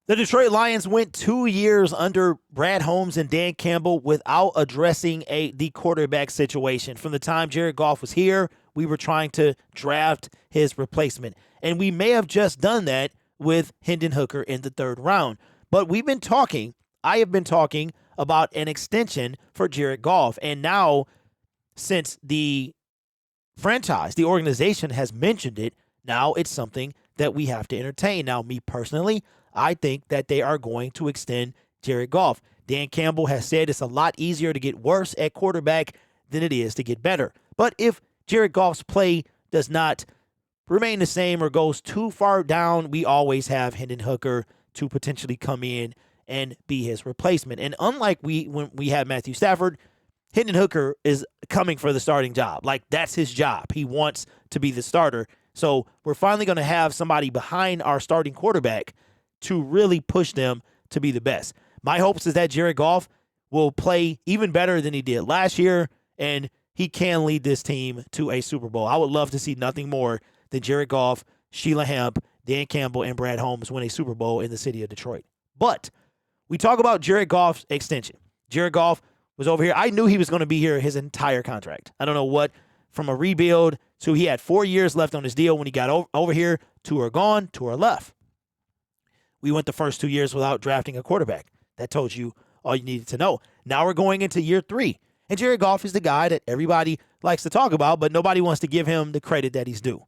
The Detroit Lions went 2 years under Brad Holmes and Dan Campbell without addressing the quarterback situation. From the time Jared Goff was here, we were trying to draft his replacement. And we may have just done that with Hendon Hooker in the 3rd round. But I have been talking about an extension for Jared Goff. And now, since the franchise, the organization has mentioned it, now it's something that we have to entertain. Now, me personally, I think that they are going to extend Jared Goff. Dan Campbell has said it's a lot easier to get worse at quarterback than it is to get better. But if Jared Goff's play does not remain the same or goes too far down, we always have Hendon Hooker to potentially come in and be his replacement. And unlike when we had Matthew Stafford, Hendon Hooker is coming for the starting job. Like, that's his job. He wants to be the starter. So we're finally going to have somebody behind our starting quarterback to really push them to be the best. My hopes is that Jared Goff will play even better than he did last year, and he can lead this team to a Super Bowl. I would love to see nothing more than Jared Goff, Sheila Hamp, Dan Campbell, and Brad Holmes win a Super Bowl in the city of Detroit. But we talk about Jared Goff's extension. Jared Goff was over here. I knew he was going to be here his entire contract. I don't know what, from a rebuild to he had 4 years left on his deal when he got over here. 2 are gone, 2 are left. We went the first 2 years without drafting a quarterback. That told you all you needed to know. Now we're going into year 3. And Jared Goff is the guy that everybody likes to talk about, but nobody wants to give him the credit that he's due.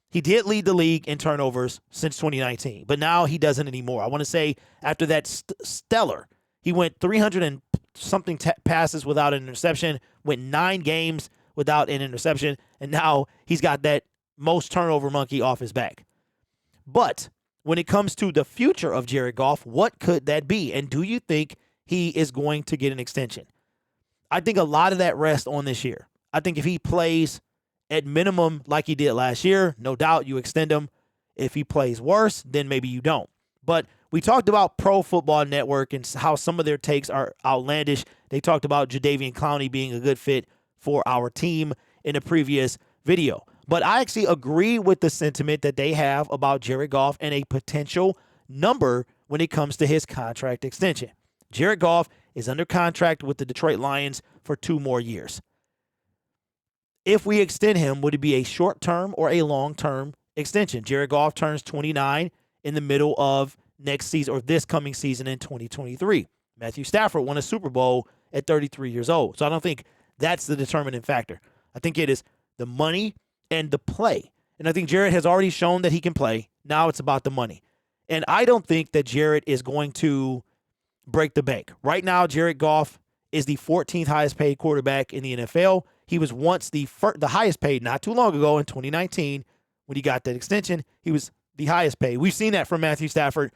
He did lead the league in turnovers since 2019, but now he doesn't anymore. I want to say after that stellar, he went 300 and something passes without an interception, went 9 games without an interception, and now he's got that most turnover monkey off his back. But when it comes to the future of Jared Goff, what could that be? And do you think he is going to get an extension? I think a lot of that rests on this year. I think if he plays at minimum like he did last year, no doubt you extend him. If he plays worse, then maybe you don't. But we talked about Pro Football Network and how some of their takes are outlandish. They talked about Jadeveon Clowney being a good fit for our team in a previous video. But I actually agree with the sentiment that they have about Jared Goff and a potential number when it comes to his contract extension. Jared Goff is under contract with the Detroit Lions for 2 more years. If we extend him, would it be a short-term or a long-term extension? Jared Goff turns 29 in the middle of next season or this coming season in 2023. Matthew Stafford won a Super Bowl at 33 years old. So I don't think that's the determining factor. I think it is the money and the play. And I think Jared has already shown that he can play. Now it's about the money. And I don't think that Jared is going to break the bank. Right now, Jared Goff is the 14th highest paid quarterback in the NFL. He was once the highest paid not too long ago in 2019 when he got that extension. He was the highest paid. We've seen that from Matthew Stafford.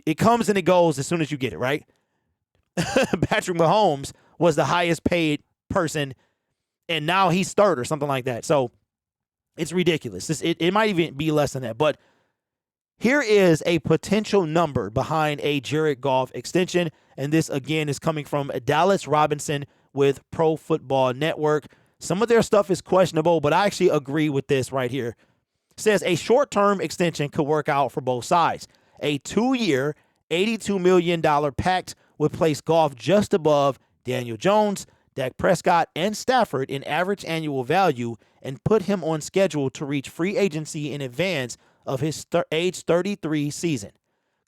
It comes and it goes as soon as you get it, right? Patrick Mahomes was the highest paid person, and now he's third or something like that. So it's ridiculous. It might even be less than that. But here is a potential number behind a Jared Goff extension, and this, again, is coming from Dallas Robinson with Pro Football Network. Some of their stuff is questionable, but I actually agree with this right here. It says a short-term extension could work out for both sides. A 2-year, $82 million pact would place Goff just above Daniel Jones, Dak Prescott, and Stafford in average annual value and put him on schedule to reach free agency in advance of his age 33 season.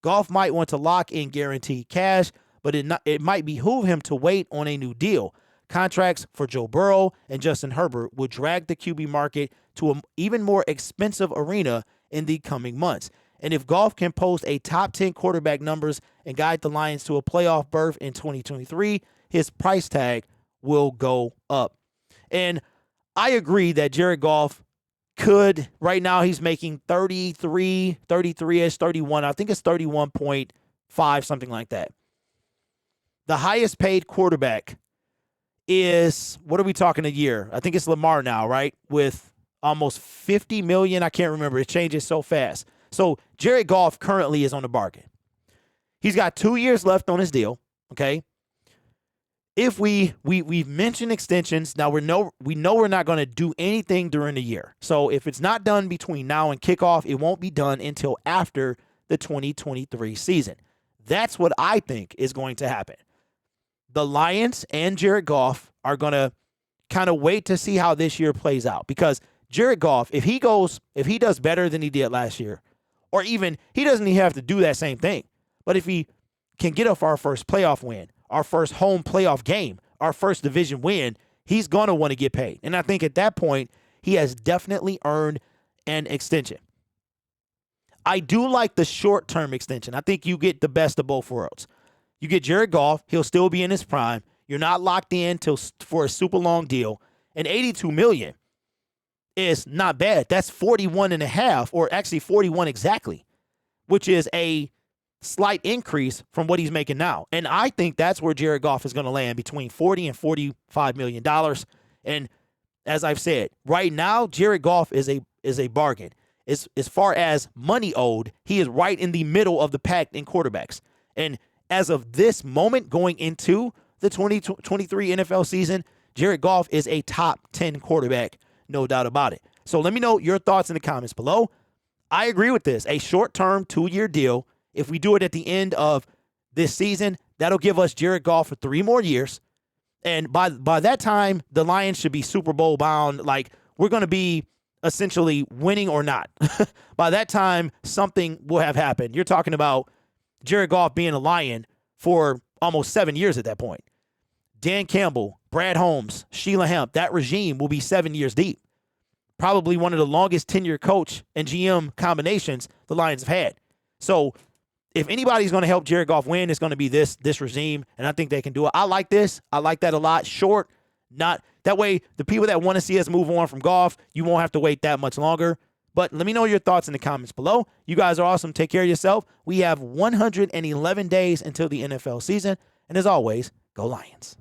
Goff might want to lock in guaranteed cash, but it might behoove him to wait on a new deal. Contracts for Joe Burrow and Justin Herbert would drag the QB market to an even more expensive arena in the coming months. And if Goff can post a top 10 quarterback numbers and guide the Lions to a playoff berth in 2023, his price tag will go up. And I agree that Jared Goff could, right now he's making 33-ish, 31. I think it's 31.5, something like that. The highest paid quarterback is, what are we talking a year? I think it's Lamar now, right? With almost $50 million. I can't remember. It changes so fast. So Jared Goff currently is on the bargain. He's got 2 years left on his deal, okay? If we've mentioned extensions, now we know we're not going to do anything during the year. So if it's not done between now and kickoff, it won't be done until after the 2023 season. That's what I think is going to happen. The Lions and Jared Goff are going to kind of wait to see how this year plays out, because Jared Goff, if he does better than he did last year, or even he doesn't even have to do that same thing, but if he can get off our first playoff win, our first home playoff game, our first division win, he's going to want to get paid. And I think at that point, he has definitely earned an extension. I do like the short-term extension. I think you get the best of both worlds. You get Jared Goff, he'll still be in his prime. You're not locked in for a super long deal. And $82 million is not bad. That's 41 and a half, or actually 41 exactly, which is a slight increase from what he's making now. And I think that's where Jared Goff is going to land, between $40 and $45 million. And as I've said, right now, Jared Goff is a bargain. As far as money owed, he is right in the middle of the pack in quarterbacks. And as of this moment, going into the 2023 NFL season, Jared Goff is a top 10 quarterback, no doubt about it. So let me know your thoughts in the comments below. I agree with this. A short-term 2-year deal. If we do it at the end of this season, that'll give us Jared Goff for 3 more years. And by that time, the Lions should be Super Bowl bound. Like, we're going to be essentially winning or not. By that time, something will have happened. You're talking about Jared Goff being a Lion for almost 7 years at that point. Dan Campbell, Brad Holmes, Sheila Hemp, that regime will be 7 years deep. Probably one of the longest tenured coach and GM combinations the Lions have had. So if anybody's going to help Jared Goff win, it's going to be this regime, and I think they can do it. I like this. I like that a lot. Short, not that way. The people that want to see us move on from Goff, you won't have to wait that much longer. But let me know your thoughts in the comments below. You guys are awesome. Take care of yourself. We have 111 days until the NFL season, and as always, go Lions.